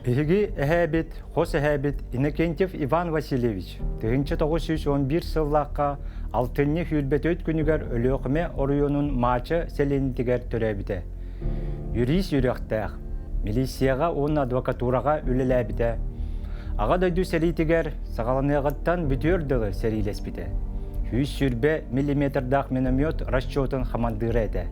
Биһиги эһээбит, хос эһээбит Иннокентьев Иван Васильевич 1911 сыллаққа алтынны хүлбетөт күнігер өлөқіме оруйонун мачы селентигер төрәбіде. Юрис юряқтақ, милицияға он адвокатураға үлеләбіде. Аға дойду селитигер сағаланығыттан бүтөрдіғі серилеспіде. 100 миллиметрдақ миномет расчетын хамандыры әді.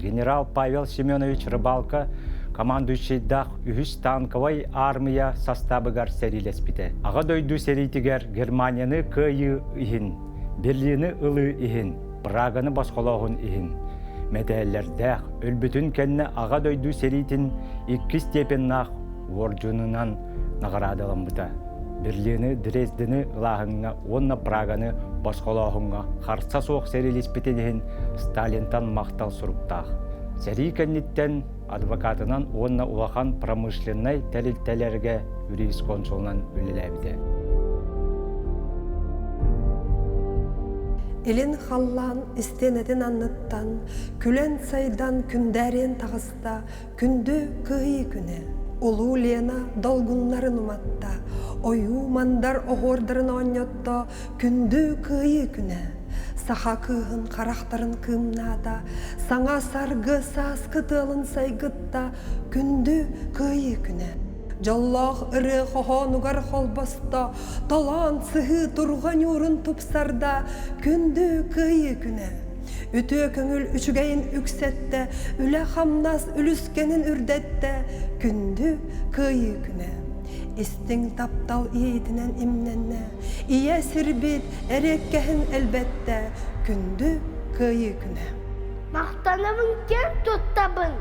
Генерал Павел Семенович Рыбалка командующийдах үхіс танковой армия составыгар серилеспіде. Аға дойду серитигер Германияны күйі ихин, Берлины ылы ихин, Праганы басқолағын ихин. Мәдәлердәқ өлбүтін кәнні аға дойду серитин 2 степеннақ орджунынан нағарадылым бұта. Берлины, Дрездені ылағыңа, онна Праганы басқолағыңа қарса соқ серилеспітен Сталинтан мақтал сұруқтақ. Сәрі кәнниттен адвокатынан онна улахан промышленной тәлілтәлерге юрис консулынан үліләбіде. Илин халлан истенеден анныттан, күлен сайдан күндәрен тағыста, күнді күйі күні. Улу Лена долгунларын уматта, ойу мандар оғордарын оңнетто, күнді күйі күні. Саха кыгын қарақтарын кымнада, саңа саргы сас кытылын сайгытта, күнді күйі күні. Жаллах ыры хохонугар холбоста, талан сыхы турған юрын тупсарда, күнді күйі күні. Үтө көңіл үчігейін үксетті, үлі хамнас үліскенін үрдетті, күнді күйі күні. Истің таптал иетінен имненне, ие сірбет әреккәхін әлбәтті, күнді күйі күні. Мақтанабын кен тұттабын.